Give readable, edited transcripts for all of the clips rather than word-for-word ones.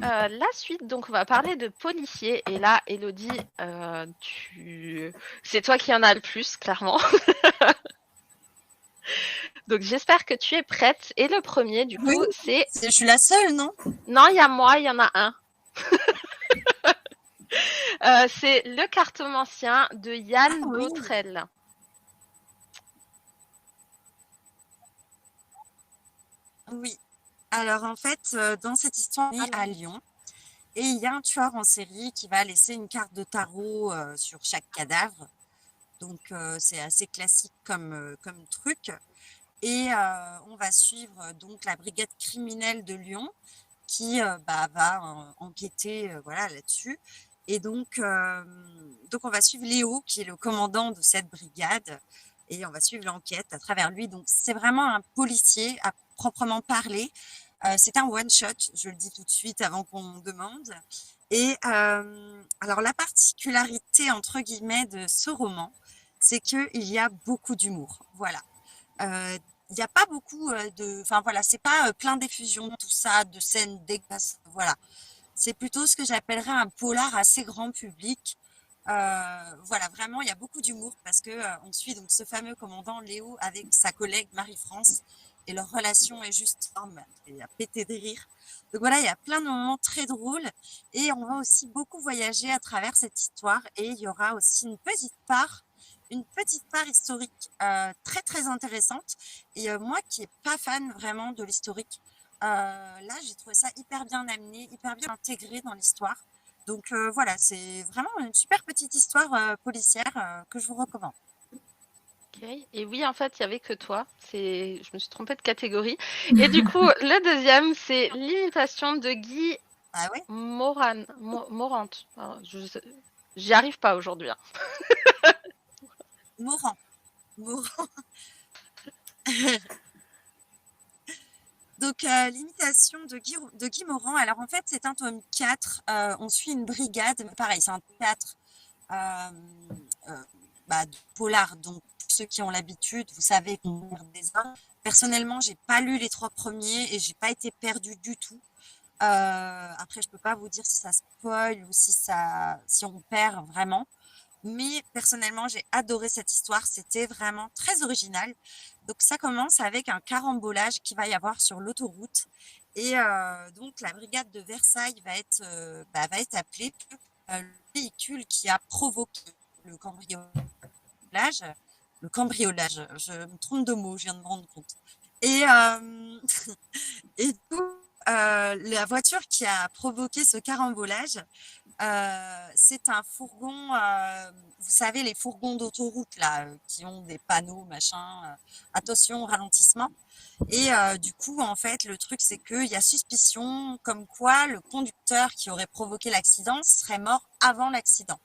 La suite, donc on va parler de policiers. Et là, Elodie, c'est toi qui en as le plus, clairement. Donc j'espère que tu es prête. Et le premier, du Oui, coup, c'est... je suis la seule, non? Non, il y a moi, il y en a un. C'est Le Cartomancien de Ah Yann oui, Botrel. oui. Alors en fait, dans cette histoire, on est à Lyon et il y a un tueur en série qui va laisser une carte de tarot sur chaque cadavre. Donc c'est assez classique comme truc. Et on va suivre donc la brigade criminelle de Lyon qui va enquêter voilà, là-dessus. Et donc, on va suivre Léo, qui est le commandant de cette brigade, et on va suivre l'enquête à travers lui. Donc, c'est vraiment un policier à proprement parler. C'est un one-shot, je le dis tout de suite avant qu'on me demande. Et alors, la particularité, entre guillemets, de ce roman, c'est qu'il y a beaucoup d'humour. Voilà. Euh, il n'y a pas beaucoup de. Enfin voilà, c'est pas plein d'effusions, tout ça, de scènes dégueulasses. Voilà. C'est plutôt ce que j'appellerais un polar assez grand public. Voilà, vraiment, il y a beaucoup d'humour parce que on suit donc ce fameux commandant Léo avec sa collègue Marie-France et leur relation est juste et à péter de rire. Donc voilà, il y a plein de moments très drôles et on va aussi beaucoup voyager à travers cette histoire et il y aura aussi une petite part historique très très intéressante. Et moi qui n'ai pas fan vraiment de l'historique, là j'ai trouvé ça hyper bien amené, hyper bien intégré dans l'histoire. Donc voilà, c'est vraiment une super petite histoire policière que je vous recommande. Ok. Et oui, en fait, il y avait que toi. Je me suis trompée de catégorie. Et du coup, le deuxième, c'est L'imitation de Guy Ah ouais? Morant. Alors, j'y arrive pas aujourd'hui, hein. Mourant. Mourant. Donc l'imitation de Guy Morand. Alors en fait, c'est un tome 4. On suit une brigade, mais pareil, c'est un théâtre euh, de polar. Donc pour ceux qui ont l'habitude, vous savez qu'on perd des hommes. Personnellement, j'ai pas lu les 3 premiers et j'ai pas été perdue du tout. Après, je peux pas vous dire si ça spoil ou si on perd vraiment. Mais personnellement, j'ai adoré cette histoire. C'était vraiment très original. Donc, ça commence avec un carambolage qu'il va y avoir sur l'autoroute. Et donc, la brigade de Versailles va être appelée. Le véhicule qui a provoqué le cambriolage, le cambriolage, je me trompe de mots, je viens de me rendre compte. Et, et du coup, la voiture qui a provoqué ce carambolage, c'est un fourgon, vous savez, les fourgons d'autoroute là, qui ont des panneaux, machin, attention au ralentissement. Et du coup, en fait, le truc, c'est qu'il y a suspicion comme quoi le conducteur qui aurait provoqué l'accident serait mort avant l'accident.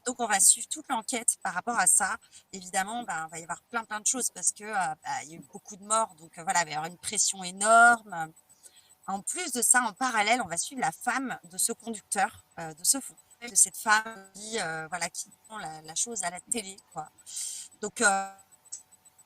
Donc, on va suivre toute l'enquête par rapport à ça. Évidemment, il va y avoir plein de choses parce que il y a eu beaucoup de morts. Donc, voilà, il va y avoir une pression énorme. En plus de ça, en parallèle, on va suivre la femme de ce conducteur, de cette femme qui, voilà, qui prend la chose à la télé, quoi. Donc,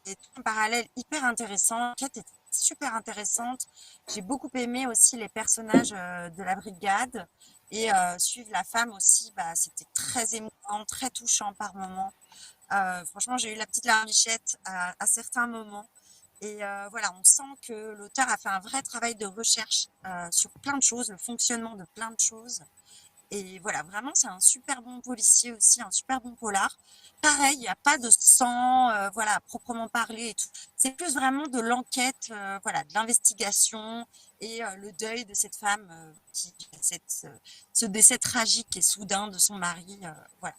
c'est tout un parallèle hyper intéressant. L'enquête est super intéressante. J'ai beaucoup aimé aussi les personnages de la brigade et suivre la femme aussi, c'était très émouvant, très touchant par moments. Franchement, j'ai eu la petite larmichette à certains moments. Et voilà, on sent que l'auteur a fait un vrai travail de recherche sur plein de choses, le fonctionnement de plein de choses. Et voilà, vraiment, c'est un super bon policier aussi, un super bon polar. Pareil, il n'y a pas de sang, voilà, à proprement parler et tout. C'est plus vraiment de l'enquête, voilà, de l'investigation et le deuil de cette femme qui ce décès tragique et soudain de son mari. Voilà.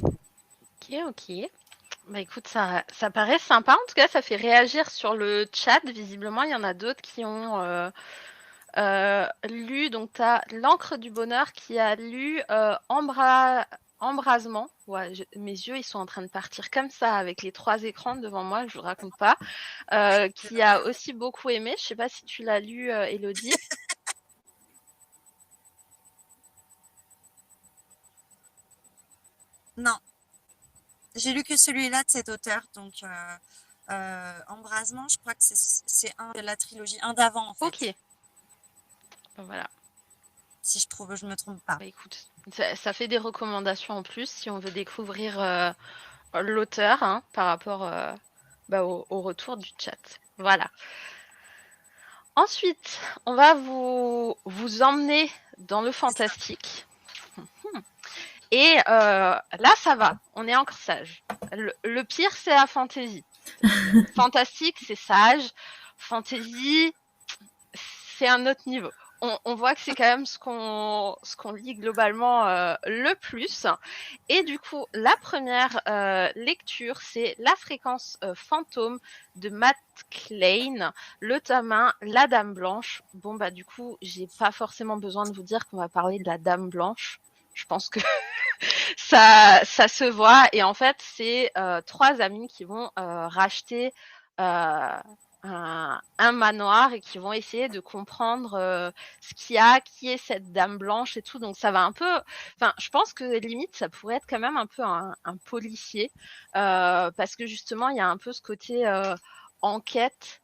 Ok, ok. Bah écoute, ça paraît sympa. En tout cas, ça fait réagir sur le chat. Visiblement, il y en a d'autres qui ont lu. Donc, tu as l'encre du bonheur qui a lu Embrasement. Ouais, mes yeux, ils sont en train de partir comme ça avec les 3 écrans devant moi, je vous raconte pas. Qui a aussi beaucoup aimé. Je sais pas si tu l'as lu, Elodie. Non, j'ai lu que celui-là de cet auteur, donc Embrasement, je crois que c'est un de la trilogie, un d'avant en Ok, fait. Voilà. Si je me trompe pas. Bah, écoute, ça fait des recommandations en plus si on veut découvrir l'auteur hein, par rapport au retour du chat. Voilà. Ensuite, on va vous emmener dans le fantastique. Et là, ça va. On est encore sage. Le pire, c'est la fantasy. Fantastique, c'est sage. Fantasy, c'est un autre niveau. On voit que c'est quand même ce qu'on lit globalement le plus. Et du coup, la première lecture, c'est La fréquence fantôme de Matt Klein, le tome 1, La Dame Blanche. Bon, bah du coup, j'ai pas forcément besoin de vous dire qu'on va parler de la Dame Blanche. Je pense que ça se voit. Et en fait, c'est 3 amis qui vont racheter un manoir et qui vont essayer de comprendre ce qu'il y a, qui est cette dame blanche et tout. Donc ça va un peu. Enfin, je pense que limite ça pourrait être quand même un peu un policier parce que justement il y a un peu ce côté enquête.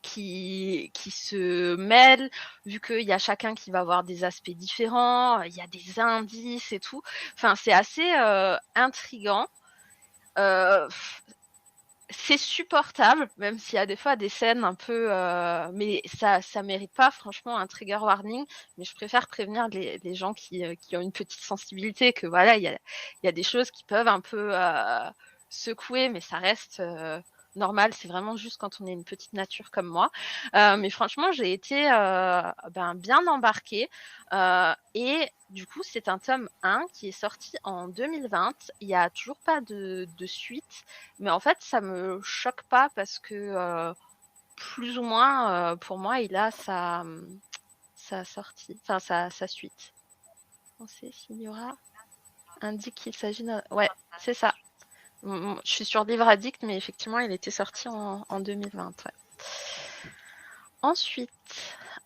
Qui se mêlent, vu qu'il y a chacun qui va avoir des aspects différents, il y a des indices et tout. Enfin, c'est assez intriguant. C'est supportable, même s'il y a des fois des scènes un peu... mais ça mérite pas, franchement, un trigger warning. Mais je préfère prévenir les gens qui ont une petite sensibilité que voilà, il y a des choses qui peuvent un peu secouer, mais ça reste normal. C'est vraiment juste quand on est une petite nature comme moi. Mais franchement, j'ai été bien embarquée. Et du coup, c'est un tome 1 qui est sorti en 2020. Il n'y a toujours pas de suite. Mais en fait, ça me choque pas parce que plus ou moins, pour moi, il a sa sortie, enfin sa suite. On sait s'il y aura indique qu'il s'agit d'un... Ouais, c'est ça. Je suis sur Livre Addict, mais effectivement, il était sorti en 2020. Ouais. Ensuite,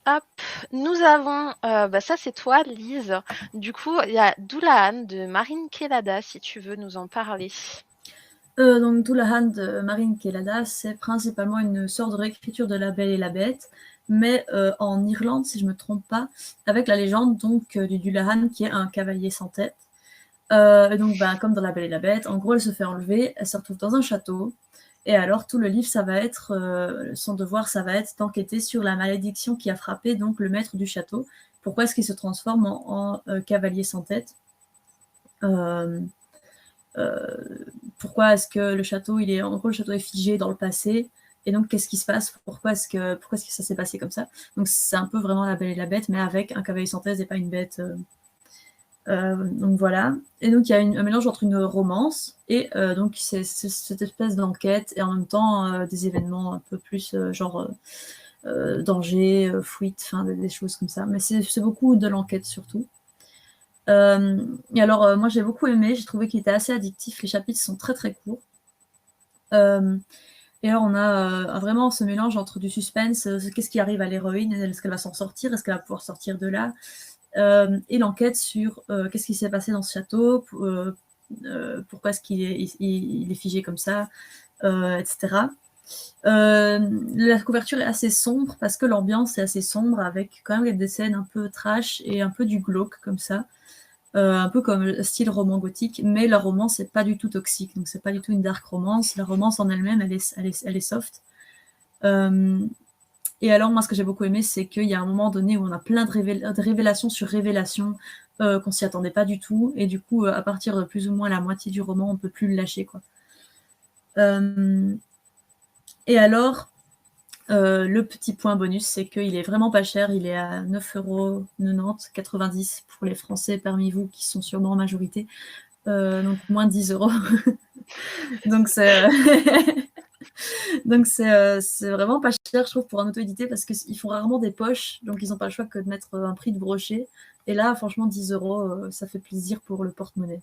hop, nous avons, ça c'est toi, Lise. Du coup, il y a Doulahan de Marine Kelada, si tu veux nous en parler. Donc Doulahan de Marine Kelada, c'est principalement une sorte de réécriture de La Belle et la Bête, mais en Irlande, si je ne me trompe pas, avec la légende donc du Doulahan qui est un cavalier sans tête. Et donc, comme dans La Belle et la Bête, en gros, elle se fait enlever, elle se retrouve dans un château, et alors tout le livre, ça va être son devoir, ça va être d'enquêter sur la malédiction qui a frappé donc le maître du château. Pourquoi est-ce qu'il se transforme en cavalier sans tête pourquoi est-ce que le château, en gros, le château est figé dans le passé, et donc qu'est-ce qui se passe, pourquoi est-ce que ça s'est passé comme ça. Donc c'est un peu vraiment La Belle et la Bête, mais avec un cavalier sans tête et pas une bête. Donc voilà. Et donc il y a un mélange entre une romance et donc c'est cette espèce d'enquête et en même temps des événements un peu plus danger, fuite, enfin des choses comme ça. Mais c'est beaucoup de l'enquête surtout. Et alors, moi, j'ai beaucoup aimé. J'ai trouvé qu'il était assez addictif. Les chapitres sont très, très courts. Et alors, on a vraiment ce mélange entre du suspense, qu'est-ce qui arrive à l'héroïne, est-ce qu'elle va s'en sortir, est-ce qu'elle va pouvoir sortir de là, et l'enquête sur qu'est-ce qui s'est passé dans ce château, pourquoi est-ce qu'il est figé comme ça, etc. La couverture est assez sombre parce que l'ambiance est assez sombre avec quand même des scènes un peu trash et un peu du glauque comme ça. Un peu comme le style roman gothique, mais la romance n'est pas du tout toxique, donc c'est pas du tout une dark romance. La romance en elle-même, elle est soft. Et alors, moi, ce que j'ai beaucoup aimé, c'est qu'il y a un moment donné où on a plein de révélations sur révélations qu'on s'y attendait pas du tout, et du coup, à partir de plus ou moins la moitié du roman, on peut plus le lâcher, quoi. Et alors, le petit point bonus, c'est qu'il est vraiment pas cher. Il est à 9,90 € pour les Français parmi vous qui sont sûrement en majorité. Donc moins de 10 €. Donc c'est vraiment pas cher, je trouve, pour un auto-édité parce qu'ils font rarement des poches. Donc ils n'ont pas le choix que de mettre un prix de brochet. Et là, franchement, 10 €, ça fait plaisir pour le porte-monnaie.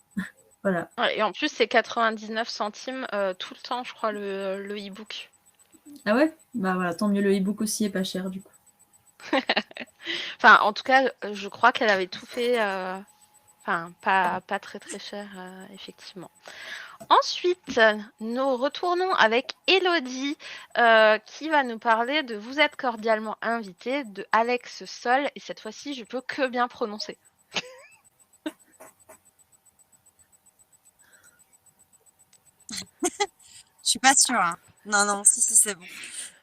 Voilà. Et en plus, c'est 99 centimes tout le temps, je crois, le e-book. Ah ouais? Bah voilà, tant mieux, le e-book aussi est pas cher du coup. Enfin, en tout cas, je crois qu'elle avait tout fait, pas très très cher, effectivement. Ensuite, nous retournons avec Elodie qui va nous parler de Vous êtes cordialement invité de Alex Sol. Et cette fois-ci, je peux que bien prononcer. Je suis pas sûre, hein. Non, si, c'est bon.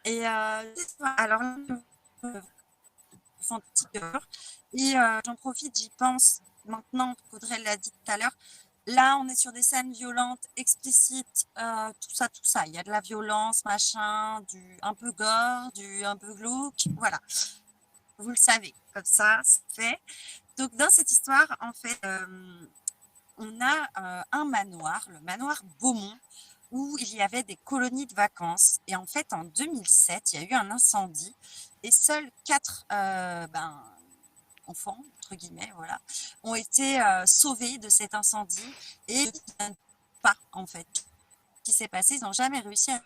Et alors là, fantastique. Et j'en profite, j'y pense maintenant qu'Audrey l'a dit tout à l'heure. Là, on est sur des scènes violentes, explicites, tout ça. Il y a de la violence, machin, du un peu gore, du un peu glauque, voilà. Vous le savez, comme ça, c'est fait. Donc, dans cette histoire, en fait, on a un manoir, le manoir Beaumont, où il y avait des colonies de vacances. Et en fait, en 2007, il y a eu un incendie et seuls 4 enfants, entre guillemets, voilà, ont été sauvés de cet incendie et ils ne savent pas, en fait, ce qui s'est passé. Ils n'ont jamais réussi à...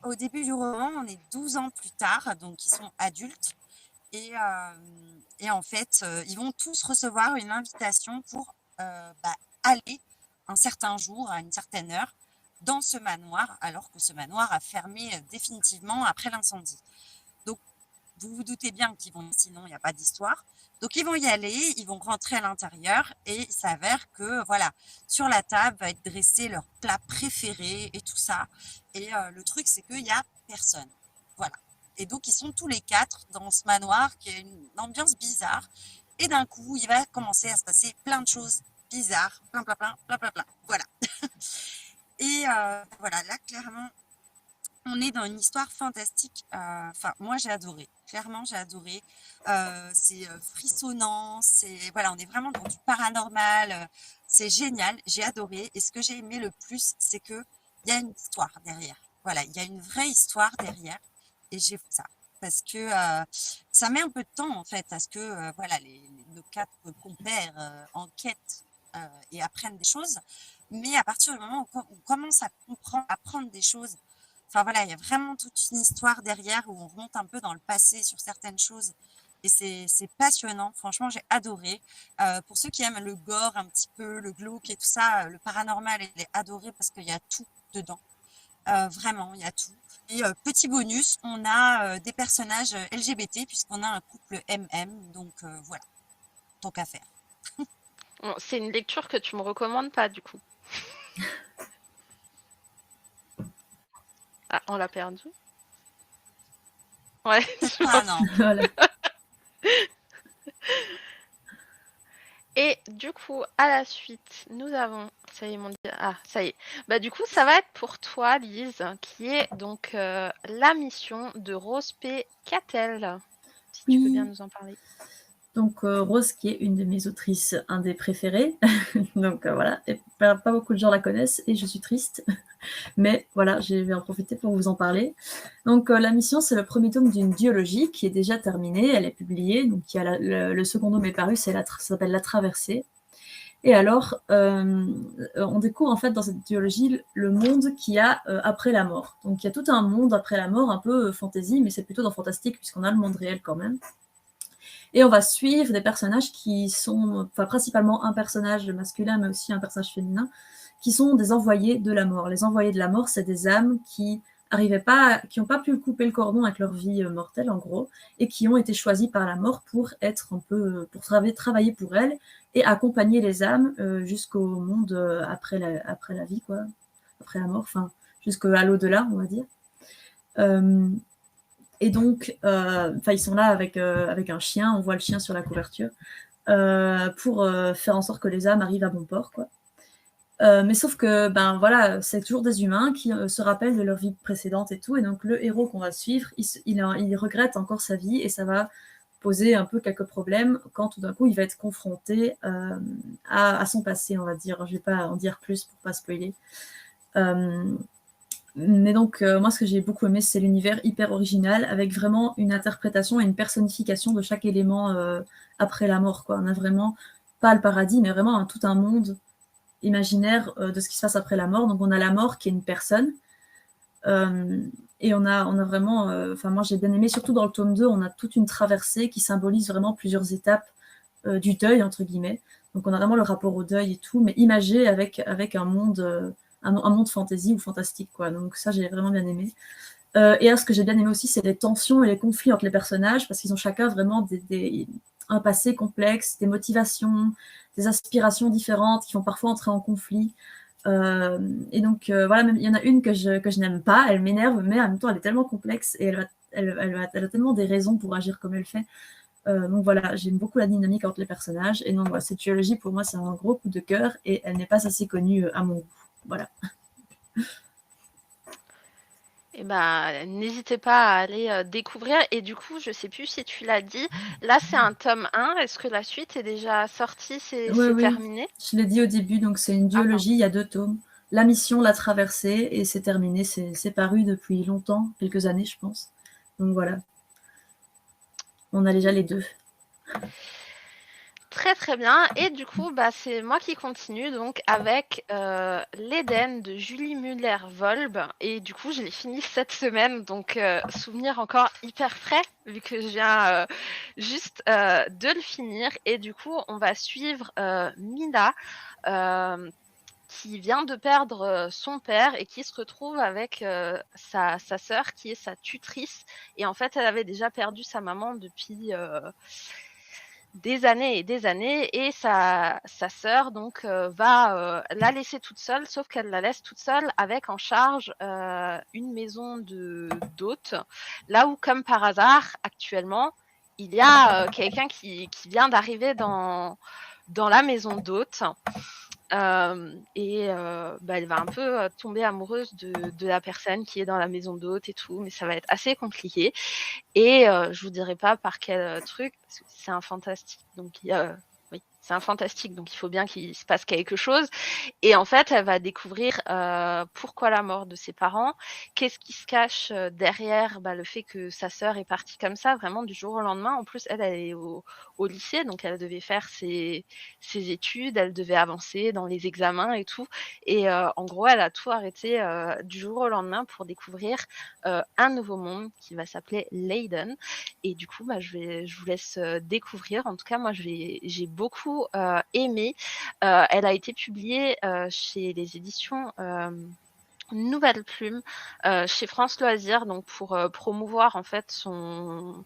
Au début du roman, on est 12 ans plus tard, donc ils sont adultes. Et en fait, ils vont tous recevoir une invitation pour aller un certain jour, à une certaine heure, dans ce manoir, alors que ce manoir a fermé définitivement après l'incendie. Donc, vous vous doutez bien qu'ils vont, sinon il n'y a pas d'histoire. Donc, ils vont y aller, ils vont rentrer à l'intérieur et il s'avère que, voilà, sur la table va être dressé leur plat préféré et tout ça. Et le truc, c'est qu'il n'y a personne. Voilà. Et donc, ils sont tous les 4 dans ce manoir qui a une ambiance bizarre. Et d'un coup, il va commencer à se passer plein de choses bizarres, plein. Voilà. Et voilà, là, clairement, on est dans une histoire fantastique. Enfin, moi, j'ai adoré. Clairement, j'ai adoré. C'est frissonnant. Voilà, on est vraiment dans du paranormal. C'est génial. J'ai adoré. Et ce que j'ai aimé le plus, c'est qu'il y a une histoire derrière. Voilà, il y a une vraie histoire derrière. Et j'ai fait ça. Parce que ça met un peu de temps, en fait, à ce que voilà, nos 4 compères enquêtent et apprennent des choses. Mais à partir du moment où on commence à comprendre, à apprendre des choses, enfin voilà, il y a vraiment toute une histoire derrière où on remonte un peu dans le passé sur certaines choses. Et c'est passionnant, franchement, j'ai adoré. Pour ceux qui aiment le gore un petit peu, le glauque et tout ça, le paranormal, il est adoré parce qu'il y a tout dedans. Vraiment, il y a tout. Et petit bonus, on a des personnages LGBT puisqu'on a un couple MM, donc voilà, tant qu'à faire. Bon, c'est une lecture que tu me recommandes pas, du coup. Ah, on l'a perdu. Ouais. Ah non. Voilà. Et du coup, à la suite, nous avons... Ça y est, mon Dieu. Ah, ça y est. Bah, du coup, ça va être pour toi, Lise, qui est donc la mission de Rose P. Cattel. Si tu veux bien nous en parler. Donc Rose, qui est une de mes autrices indé préférées. Donc voilà, et pas beaucoup de gens la connaissent et je suis triste. Mais voilà, je vais en profiter pour vous en parler. Donc la mission, c'est le premier tome d'une duologie qui est déjà terminée, elle est publiée. Donc il y a le second tome est paru, ça s'appelle La Traversée. Et alors, on découvre en fait dans cette duologie le monde qu'il y a après la mort. Donc il y a tout un monde après la mort, un peu fantasy, mais c'est plutôt dans fantastique puisqu'on a le monde réel quand même. Et on va suivre des personnages qui sont, enfin principalement un personnage masculin, mais aussi un personnage féminin, qui sont des envoyés de la mort. Les envoyés de la mort, c'est des âmes qui n'ont pas pu couper le cordon avec leur vie mortelle, en gros, et qui ont été choisis par la mort pour être un peu, pour travailler pour elle et accompagner les âmes jusqu'au monde après la vie, quoi, après la mort, enfin jusqu'à l'au-delà, on va dire. Et donc, ils sont là avec un chien, on voit le chien sur la couverture, pour faire en sorte que les âmes arrivent à bon port, quoi. Mais sauf que, voilà, c'est toujours des humains qui se rappellent de leur vie précédente et tout, et donc le héros qu'on va suivre, il regrette encore sa vie, et ça va poser un peu quelques problèmes quand tout d'un coup il va être confronté à son passé, on va dire. Je vais pas en dire plus pour pas spoiler. Mais donc, moi, ce que j'ai beaucoup aimé, c'est l'univers hyper original, avec vraiment une interprétation et une personnification de chaque élément après la mort, quoi. On a vraiment, pas le paradis, mais vraiment tout un monde imaginaire de ce qui se passe après la mort. Donc, on a la mort qui est une personne, et on a vraiment... moi, j'ai bien aimé, surtout dans le tome 2, on a toute une traversée qui symbolise vraiment plusieurs étapes du deuil, entre guillemets. Donc, on a vraiment le rapport au deuil et tout, mais imagé avec un monde... un monde fantasy ou fantastique, quoi. Donc ça, j'ai vraiment bien aimé. Et alors, ce que j'ai bien aimé aussi, c'est les tensions et les conflits entre les personnages, parce qu'ils ont chacun vraiment un passé complexe, des motivations, des aspirations différentes qui vont parfois entrer en conflit. Et donc, voilà, même, il y en a une que je n'aime pas, elle m'énerve, mais en même temps, elle est tellement complexe et elle a tellement des raisons pour agir comme elle fait. Donc voilà, j'aime beaucoup la dynamique entre les personnages. Et donc, voilà, cette duologie, pour moi, c'est un gros coup de cœur et elle n'est pas assez connue à mon goût. Voilà. Et ben, n'hésitez pas à aller découvrir. Et du coup, je sais plus si tu l'as dit, là c'est un tome 1. Est-ce que la suite est déjà sortie? Oui, C'est oui, terminé? je l'ai dit au début, donc c'est une Ah, pardon. duologie, il y a 2 tomes. La mission, la traversée, et c'est terminé, c'est paru depuis longtemps, quelques années, je pense. Donc voilà, on a déjà les 2. Très très bien. Et du coup, bah, c'est moi qui continue donc avec l'Éden de Julie Muller-Volb. Et du coup, je l'ai fini cette semaine. Donc, souvenir encore hyper frais vu que je viens juste de le finir. Et du coup, on va suivre Mina qui vient de perdre son père et qui se retrouve avec sa sœur qui est sa tutrice. Et en fait, elle avait déjà perdu sa maman depuis des années et des années, et sa sœur donc va la laisser toute seule, sauf qu'elle la laisse toute seule avec en charge une maison d'hôtes, là où comme par hasard actuellement il y a quelqu'un qui vient d'arriver dans la maison d'hôtes. Elle va un peu tomber amoureuse de la personne qui est dans la maison d'hôte et tout, mais ça va être assez compliqué. Et je vous dirai pas par quel truc, parce que c'est un fantastique, donc oui, c'est un fantastique, donc il faut bien qu'il se passe quelque chose. Et en fait, elle va découvrir pourquoi la mort de ses parents, qu'est-ce qui se cache derrière le fait que sa sœur est partie comme ça, vraiment du jour au lendemain. En plus, elle est au lycée, donc elle devait faire ses études, elle devait avancer dans les examens et tout. Et en gros, elle a tout arrêté du jour au lendemain pour découvrir un nouveau monde qui va s'appeler Leiden. Et du coup, je vous laisse découvrir. En tout cas, moi, j'ai beaucoup aimé. Elle a été publiée chez les éditions Nouvelle Plume, chez France Loisirs, donc pour promouvoir en fait son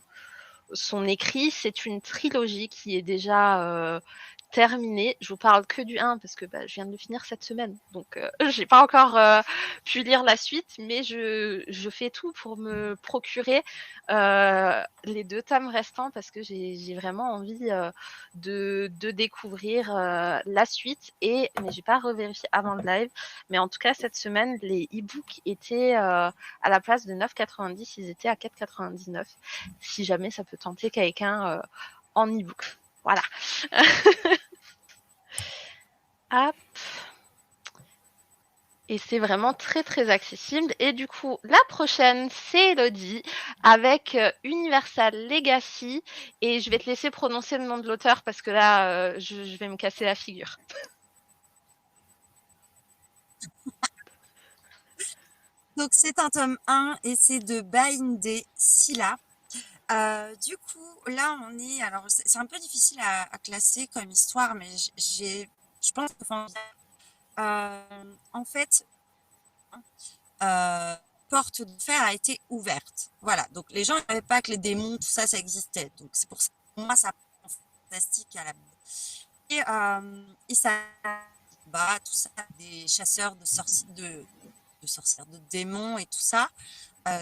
écrit. C'est une trilogie qui est déjà terminée. Je vous parle que du 1 parce que je viens de le finir cette semaine, donc j'ai pas encore pu lire la suite, mais je fais tout pour me procurer les 2 tomes restants parce que j'ai vraiment envie de découvrir la suite. Mais j'ai pas revérifié avant le live, mais en tout cas cette semaine les e-books étaient à la place de 9,90, ils étaient à 4,99 si jamais ça peut tenter quelqu'un en e-book. Voilà. Hop. Et c'est vraiment très très accessible. Et du coup, la prochaine, c'est Elodie avec Universal Legacy. Et je vais te laisser prononcer le nom de l'auteur parce que là, je vais me casser la figure. Donc c'est un tome 1 et c'est de Baïndé Silla. Du coup, là on est. Alors c'est un peu difficile à classer comme histoire, mais je pense que en fait, porte d'enfer a été ouverte. Voilà. Donc les gens ne savaient pas que les démons, tout ça, ça existait. Donc c'est pour ça que pour moi ça paraît fantastique à la base. Et ça tout ça, des chasseurs de sorcières, de démons et tout ça,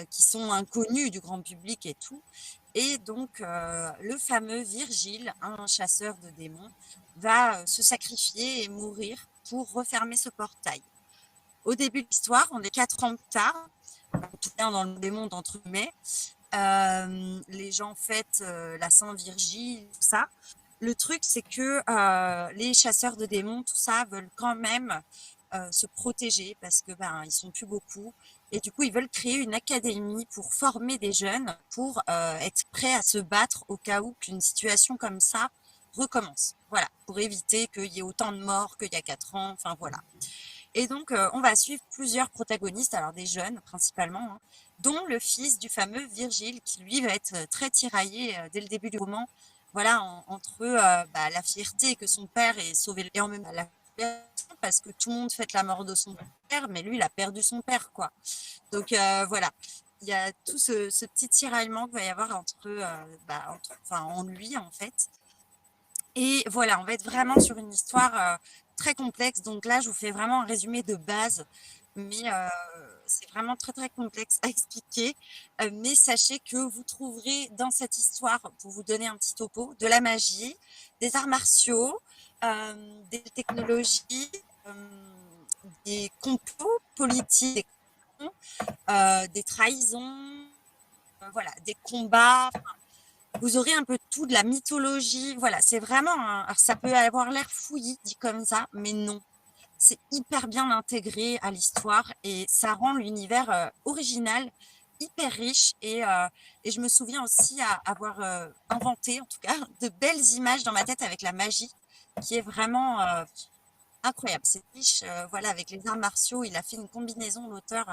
qui sont inconnus du grand public et tout. Et donc, le fameux Virgile, un chasseur de démons, va se sacrifier et mourir pour refermer ce portail. Au début de l'histoire, on est 4 ans plus tard, tout bien dans le démon entre guillemets, les gens fêtent la Saint-Virgile, tout ça. Le truc, c'est que les chasseurs de démons, tout ça, veulent quand même se protéger parce que ils sont plus beaucoup. Et du coup, ils veulent créer une académie pour former des jeunes pour être prêts à se battre au cas où qu'une situation comme ça recommence. Voilà, pour éviter qu'il y ait autant de morts qu'il y a 4 ans. Enfin, voilà. Et donc, on va suivre plusieurs protagonistes, alors des jeunes principalement, hein, dont le fils du fameux Virgile, qui lui va être très tiraillé dès le début du roman, voilà, entre la fierté que son père ait sauvé et en même temps la parce que tout le monde fête la mort de son père, mais lui, il a perdu son père, quoi. Donc voilà, il y a tout ce petit tiraillement qu'il va y avoir en lui, en fait. Et voilà, on va être vraiment sur une histoire très complexe. Donc là, je vous fais vraiment un résumé de base, mais c'est vraiment très très complexe à expliquer. Mais sachez que vous trouverez dans cette histoire, pour vous donner un petit topo, de la magie, des arts martiaux, des technologies, des complots politiques, des trahisons, voilà, des combats. Vous aurez un peu tout, de la mythologie. Voilà, c'est vraiment alors ça peut avoir l'air fouillis dit comme ça, mais non. C'est hyper bien intégré à l'histoire et ça rend l'univers original, hyper riche. Et je me souviens aussi avoir inventé, en tout cas, de belles images dans ma tête avec la magie, qui est vraiment incroyable. C'est riche, voilà, avec les arts martiaux. Il a fait une combinaison, l'auteur,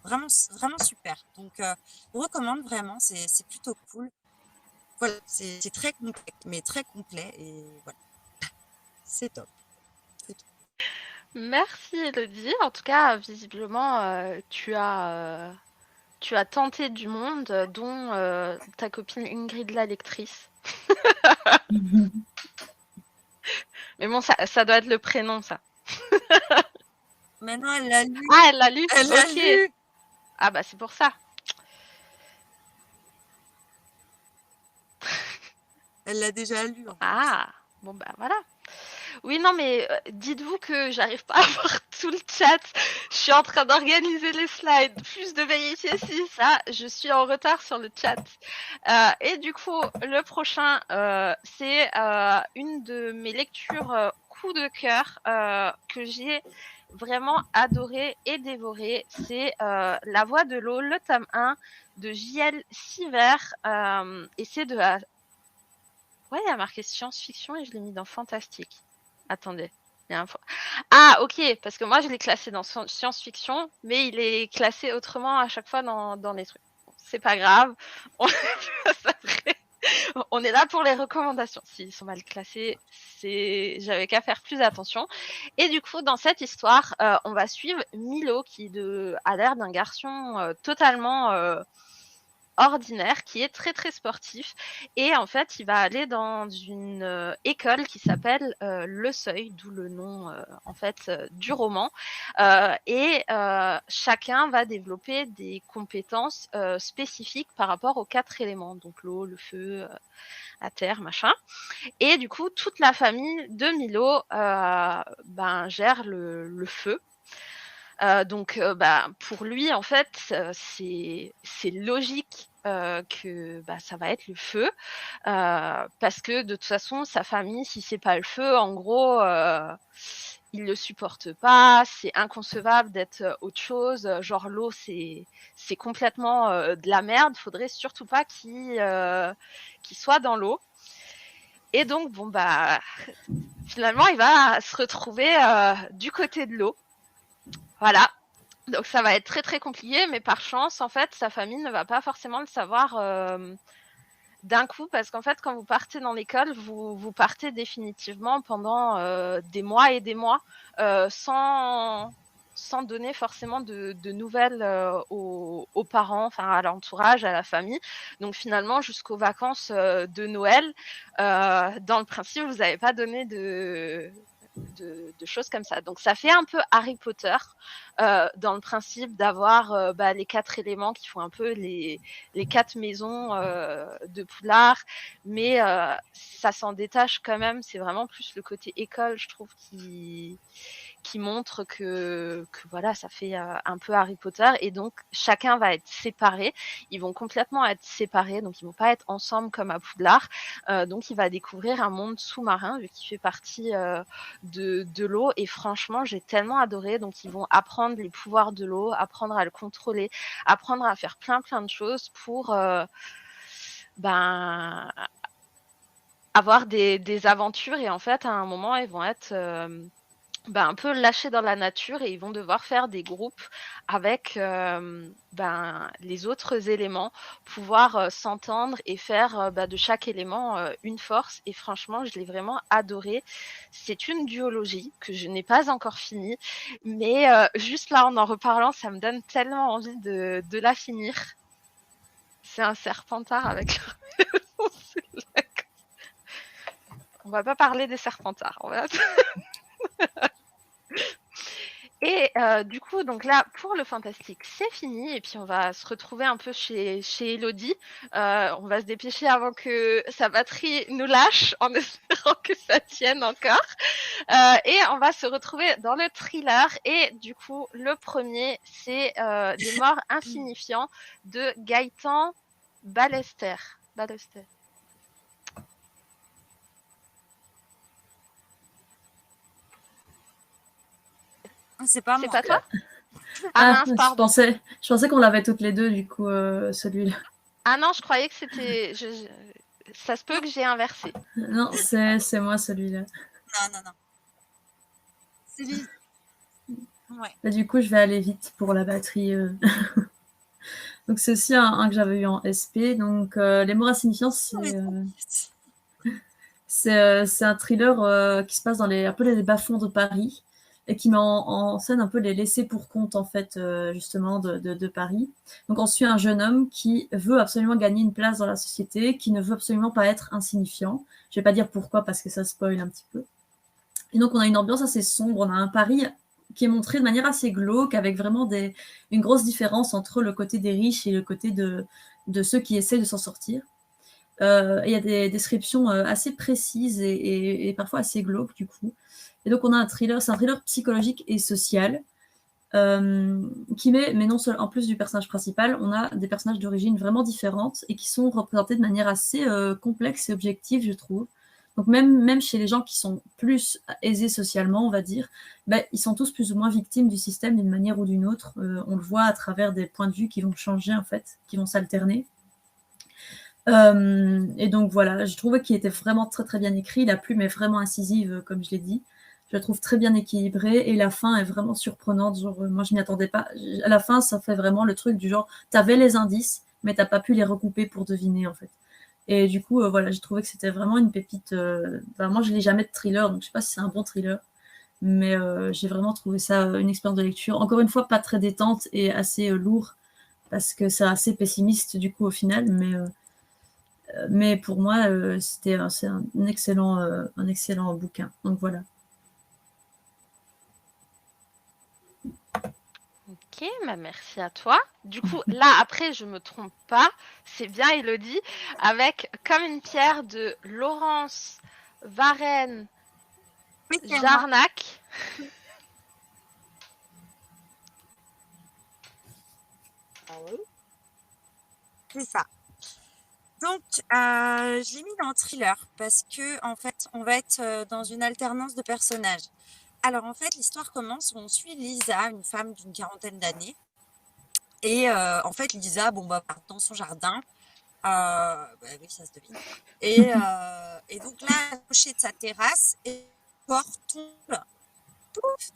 vraiment, vraiment super. Donc, je vous recommande vraiment, c'est plutôt cool. Voilà, c'est très complet, mais très complet et voilà, c'est top. C'est tout. Merci Elodie. En tout cas, visiblement, tu as tenté du monde, dont ta copine Ingrid la lectrice. Mais bon, ça doit être le prénom, ça. Maintenant, elle l'a lu. Ah, elle l'a lu? Elle l'a Ok. lu. Ah bah c'est pour ça. Elle l'a déjà lu, en fait. Ah, bon bah voilà. Oui, non, mais dites-vous que j'arrive pas à voir tout le chat. Je suis en train d'organiser les slides, plus de vérifier si ça. Je suis en retard sur le chat. Et du coup, le prochain, c'est une de mes lectures coup de cœur que j'ai vraiment adoré et dévoré. C'est La Voix de l'eau, le tome 1 de J.L. Siver. Et c'est de la... Ouais, il y a marqué science-fiction et je l'ai mis dans fantastique. Attendez. Ah, ok, parce que moi je l'ai classé dans science-fiction, mais il est classé autrement à chaque fois dans les trucs. C'est pas grave. On est là pour les recommandations. S'ils sont mal classés, j'avais qu'à faire plus attention. Et du coup, dans cette histoire, on va suivre Milo qui a l'air d'un garçon totalement ordinaire, qui est très très sportif, et en fait il va aller dans une école qui s'appelle Le Seuil, d'où le nom en fait du roman, et chacun va développer des compétences spécifiques par rapport aux 4 éléments, donc l'eau, le feu, la terre, machin. Et du coup toute la famille de Milo gère le feu. Donc pour lui en fait c'est logique que ça va être le feu, parce que de toute façon sa famille, si c'est pas le feu, en gros il le supporte pas, c'est inconcevable d'être autre chose, genre l'eau c'est complètement de la merde, faudrait surtout pas qu'il soit dans l'eau. Et donc finalement il va se retrouver du côté de l'eau. Voilà. Donc ça va être très très compliqué, mais par chance, en fait, sa famille ne va pas forcément le savoir d'un coup, parce qu'en fait, quand vous partez dans l'école, vous partez définitivement pendant des mois et des mois sans donner forcément de nouvelles aux parents, enfin à l'entourage, à la famille. Donc finalement, jusqu'aux vacances de Noël, dans le principe, vous n'avez pas donné de choses comme ça. Donc ça fait un peu Harry Potter dans le principe d'avoir les 4 éléments qui font un peu les 4 maisons de Poudlard, mais ça s'en détache quand même. C'est vraiment plus le côté école, je trouve, qui montre que voilà, ça fait un peu Harry Potter, et donc chacun va être séparé. Ils vont complètement être séparés, donc ils vont pas être ensemble comme à Poudlard. Donc il va découvrir un monde sous-marin vu qu'il fait partie de l'eau, et franchement j'ai tellement adoré. Donc ils vont apprendre les pouvoirs de l'eau, apprendre à le contrôler, apprendre à faire plein de choses pour avoir des aventures, et en fait à un moment ils vont être un peu lâchés dans la nature et ils vont devoir faire des groupes avec les autres éléments, pouvoir s'entendre et faire de chaque élément une force. Et franchement, je l'ai vraiment adoré. C'est une duologie que je n'ai pas encore finie, mais juste là, en reparlant, ça me donne tellement envie de la finir. C'est un Serpentard avec On va pas parler des Serpentards. Et du coup, donc là, pour le fantastique, c'est fini. Et puis, on va se retrouver un peu chez Elodie. On va se dépêcher avant que sa batterie nous lâche, en espérant que ça tienne encore. Et on va se retrouver dans le thriller. Et du coup, le premier, c'est Les Morts Insignifiants de Gaëtan Ballester. C'est pas C'est moi. pas toi? Ah mince, je pardon. pensais qu'on l'avait toutes les deux, du coup, celui-là. Ah non, je croyais que c'était... Ça se peut que j'ai inversé. Non, c'est moi, celui-là. Non. C'est lui. Ouais. Et du coup, je vais aller vite pour la batterie. Donc, c'est aussi un que j'avais eu en SP. Donc, Les Morts Insignifiants, c'est un thriller qui se passe dans un peu les bas-fonds de Paris et qui met en scène un peu les laissés pour compte, en fait, justement, de Paris. Donc, on suit un jeune homme qui veut absolument gagner une place dans la société, qui ne veut absolument pas être insignifiant. Je ne vais pas dire pourquoi, parce que ça spoil un petit peu. Et donc, on a une ambiance assez sombre. On a un Paris qui est montré de manière assez glauque, avec vraiment une grosse différence entre le côté des riches et le côté de ceux qui essaient de s'en sortir. Il y a des descriptions assez précises et parfois assez glauques, du coup. Et donc, on a c'est un thriller psychologique et social qui met, mais non seulement en plus du personnage principal, on a des personnages d'origine vraiment différentes et qui sont représentés de manière assez complexe et objective, je trouve. Donc même chez les gens qui sont plus aisés socialement, on va dire, ils sont tous plus ou moins victimes du système d'une manière ou d'une autre. On le voit à travers des points de vue qui vont changer, en fait, qui vont s'alterner. Et donc voilà, je trouvais qu'il était vraiment très très bien écrit. La plume est vraiment incisive, comme je l'ai dit. Je la trouve très bien équilibrée et la fin est vraiment surprenante. Genre, moi, je m'y attendais pas. À la fin, ça fait vraiment le truc du genre, t'avais les indices, mais t'as pas pu les recouper pour deviner, en fait. Et du coup, voilà, j'ai trouvé que c'était vraiment une pépite. Moi, je lis jamais de thriller, donc je sais pas si c'est un bon thriller, mais j'ai vraiment trouvé ça une expérience de lecture. Encore une fois, pas très détente et assez lourd, parce que c'est assez pessimiste, du coup, au final, mais pour moi, c'est un excellent bouquin. Donc voilà. Ok, merci à toi. Du coup, là, après, je me trompe pas, c'est bien Elodie, avec Comme une pierre de Laurence Varenne Oui, c'est moi. Jarnac. C'est ça. Donc, je l'ai mis dans le thriller parce que, en fait, on va être dans une alternance de personnages. Alors, en fait, l'histoire commence, on suit Lisa, une femme d'une quarantaine d'années. Et en fait, Lisa, part dans son jardin. Oui, ça se devine. Et donc là, accrochée de sa terrasse, et le corps tombe, pouf,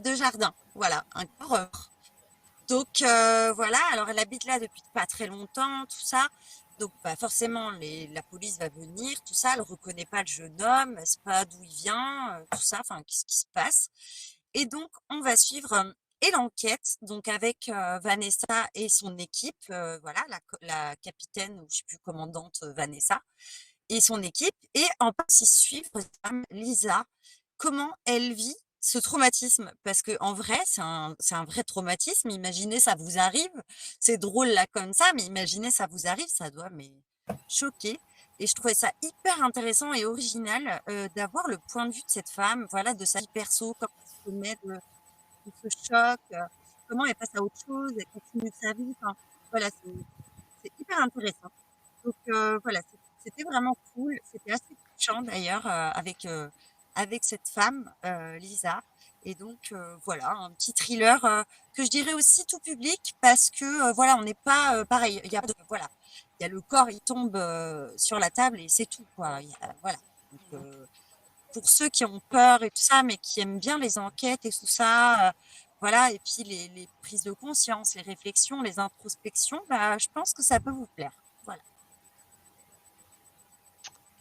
de jardin. Voilà, un corps. Donc voilà, alors elle habite là depuis pas très longtemps, tout ça. Donc forcément, la police va venir, tout ça. Elle reconnaît pas le jeune homme, elle sait pas d'où il vient, tout ça. Enfin, qu'est-ce qui se passe? Et donc, on va suivre et l'enquête, donc avec Vanessa et son équipe, voilà, la capitaine ou je sais plus commandante Vanessa et son équipe, et en partie suivre Lisa, comment elle vit ce traumatisme. Parce que en vrai, c'est un vrai traumatisme. Imaginez, ça vous arrive. C'est drôle là comme ça, mais imaginez, ça vous arrive, ça doit mais choquer. Et je trouvais ça hyper intéressant et original d'avoir le point de vue de cette femme, voilà, de sa vie perso, comment elle se met de ce choc, comment elle passe à autre chose, elle continue sa vie. Enfin, voilà, c'est hyper intéressant. Donc voilà, c'était vraiment cool. C'était assez touchant d'ailleurs avec cette femme, Lisa. Et donc voilà, un petit thriller que je dirais aussi tout public parce que voilà, on n'est pas pareil. Il y a voilà, il y a le corps, il tombe sur la table et c'est tout quoi. Voilà. Donc, pour ceux qui ont peur et tout ça, mais qui aiment bien les enquêtes et tout ça, voilà, et puis les prises de conscience, les réflexions, les introspections, bah, je pense que ça peut vous plaire. Voilà.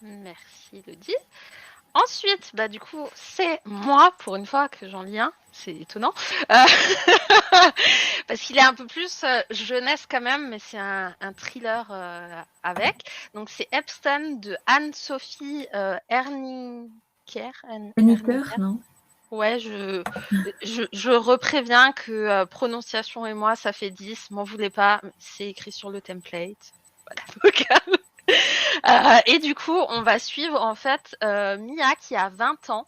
Merci Elodie. Ensuite, bah du coup, c'est moi pour une fois que j'en lis un. C'est étonnant. Parce qu'il est un peu plus jeunesse quand même, mais c'est un thriller avec. Donc c'est Epstein de Anne-Sophie Erninger. Paniqueur, non? Ouais, je repréviens que prononciation et moi, ça fait 10. M'en voulez pas, c'est écrit sur le template. Voilà. Et du coup, on va suivre en fait Mia qui a 20 ans.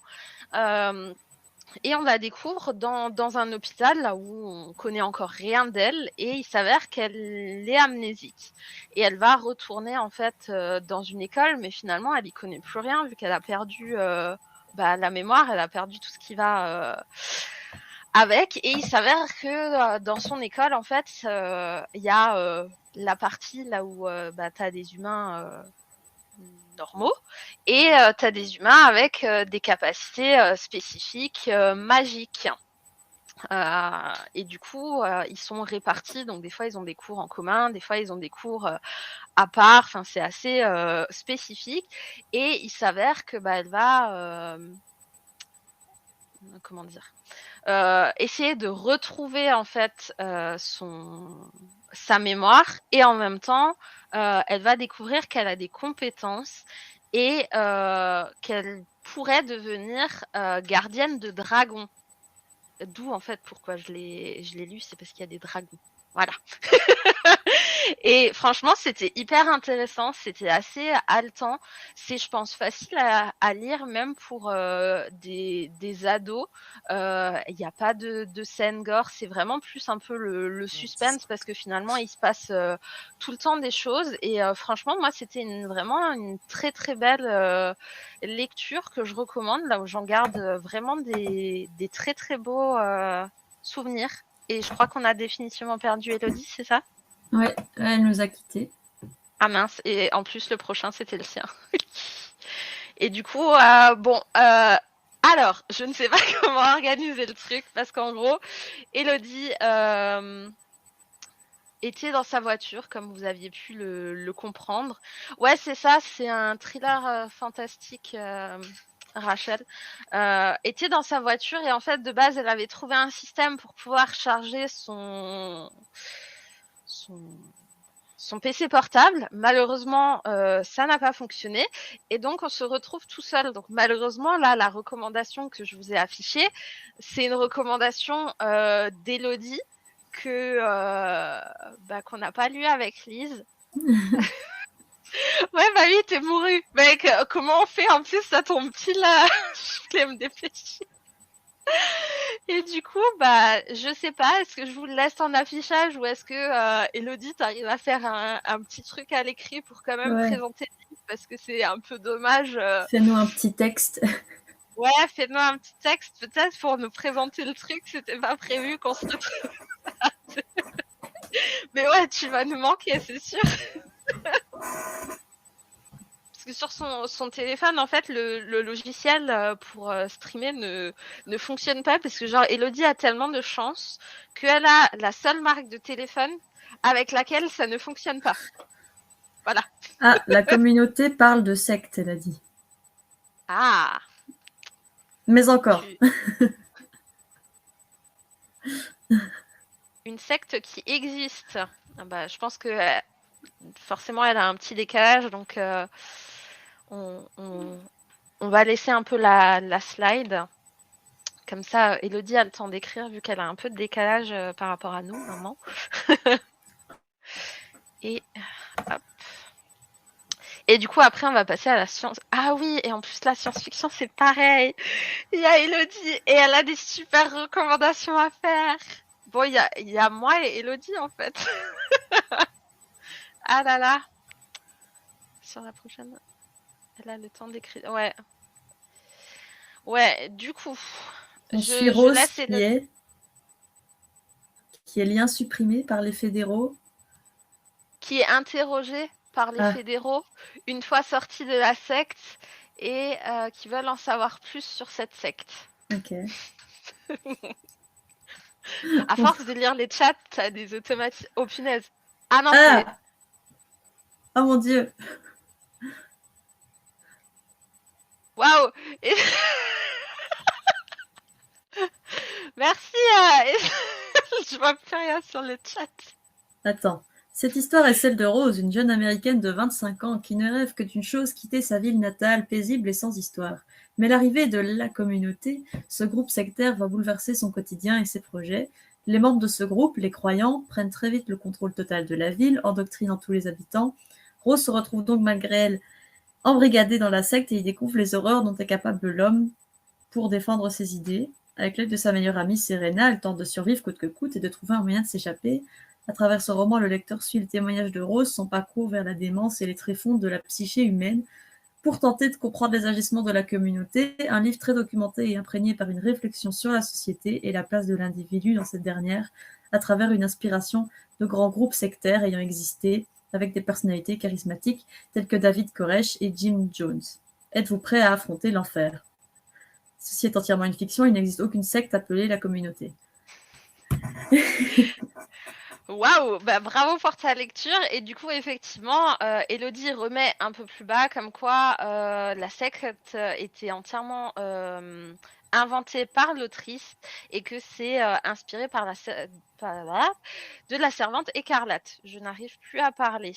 Et on la découvre dans un hôpital là où on connaît encore rien d'elle et il s'avère qu'elle est amnésique. Et elle va retourner en fait dans une école, mais finalement elle y connaît plus rien vu qu'elle a perdu la mémoire, elle a perdu tout ce qui va avec. Et il s'avère que dans son école en fait il y a la partie là où tu as des humains normaux et tu as des humains avec des capacités spécifiques magiques. Et du coup, ils sont répartis. Donc, des fois, ils ont des cours en commun, des fois, ils ont des cours à part. Enfin, c'est assez spécifique. Et il s'avère que elle va, comment dire, essayer de retrouver en fait sa mémoire et en même temps, elle va découvrir qu'elle a des compétences et qu'elle pourrait devenir gardienne de dragons. D'où en fait pourquoi je l'ai lu, c'est parce qu'il y a des dragons. Voilà. Et franchement, c'était hyper intéressant, c'était assez haletant. C'est, je pense, facile à lire même pour des ados. Il n'y a pas de scène gore, c'est vraiment plus un peu le suspense parce que finalement, il se passe tout le temps des choses. Et franchement, moi, c'était vraiment une très très belle lecture que je recommande, là où j'en garde vraiment des très très beaux souvenirs. Et je crois qu'on a définitivement perdu Elodie, c'est ça ? Ouais, elle nous a quittés. Ah mince, et en plus le prochain c'était le sien. Et du coup, alors, je ne sais pas comment organiser le truc, parce qu'en gros, Elodie était dans sa voiture, comme vous aviez pu le comprendre. Ouais, c'est ça, c'est un thriller fantastique. Rachel était dans sa voiture et en fait de base elle avait trouvé un système pour pouvoir charger son PC portable. Malheureusement, ça n'a pas fonctionné et donc on se retrouve tout seul. Donc malheureusement, là, la recommandation que je vous ai affichée, c'est une recommandation d'Elodie qu'on n'a pas lu avec Lise. Ouais, bah oui, t'es mouru. Mec, comment on fait? En plus, ça tombe pile là. Je voulais me dépêcher. Et du coup, je sais pas, est-ce que je vous le laisse en affichage ou est-ce que Elodie, t'arrives à faire un petit truc à l'écrit pour quand même présenter le livre parce que c'est un peu dommage. Fais-nous un petit texte. Ouais, fais-nous un petit texte peut-être pour nous présenter le truc. C'était pas prévu qu'on se retrouve. Mais ouais, tu vas nous manquer, c'est sûr. Parce que sur son téléphone, en fait, le logiciel pour streamer ne fonctionne pas parce que genre Elodie a tellement de chance qu'elle a la seule marque de téléphone avec laquelle ça ne fonctionne pas. Voilà. Ah, la communauté parle de secte, elle a dit. Ah. Mais encore. Une secte qui existe. Je pense que forcément elle a un petit décalage, donc on va laisser un peu la slide. Comme ça, Elodie a le temps d'écrire vu qu'elle a un peu de décalage par rapport à nous, maintenant. Et hop. Et du coup, après, on va passer à la science. Ah oui, et en plus, la science-fiction, c'est pareil. Il y a Elodie et elle a des super recommandations à faire. Bon, il y a moi et Elodie, en fait. Ah là là. Sur la prochaine, elle a le temps d'écrire. Ouais. Ouais, du coup, on suit Rose qui est lien supprimé par les fédéraux. Qui est interrogée par les fédéraux une fois sortie de la secte et qui veulent en savoir plus sur cette secte. Ok. À Bon. force de lire les chats, t'as des automatismes. Oh punaise. Ah non, c'est. Ah! Oh mon Dieu! Waouh! Et- Merci. Je vois plus rien sur le chat. Attends. Cette histoire est celle de Rose, une jeune américaine de 25 ans qui ne rêve que d'une chose, quitter sa ville natale, paisible et sans histoire. Mais l'arrivée de la communauté, ce groupe sectaire, va bouleverser son quotidien et ses projets. Les membres de ce groupe, les croyants, prennent très vite le contrôle total de la ville, endoctrinant tous les habitants. Rose se retrouve donc malgré elle embrigadée dans la secte et y découvre les horreurs dont est capable l'homme pour défendre ses idées. Avec l'aide de sa meilleure amie Serena, elle tente de survivre coûte que coûte et de trouver un moyen de s'échapper. À travers ce roman, le lecteur suit le témoignage de Rose, son parcours vers la démence et les tréfonds de la psyché humaine pour tenter de comprendre les agissements de la communauté. Un livre très documenté et imprégné par une réflexion sur la société et la place de l'individu dans cette dernière, à travers une inspiration de grands groupes sectaires ayant existé, avec des personnalités charismatiques telles que David Koresh et Jim Jones. Êtes-vous prêt à affronter l'enfer? Ceci est entièrement une fiction, il n'existe aucune secte appelée la communauté. Waouh, bah, bravo pour ta lecture. Et du coup, effectivement, Elodie remet un peu plus bas comme quoi la secte était entièrement inventée par l'autrice et que c'est inspiré par de la servante écarlate. Je n'arrive plus à parler.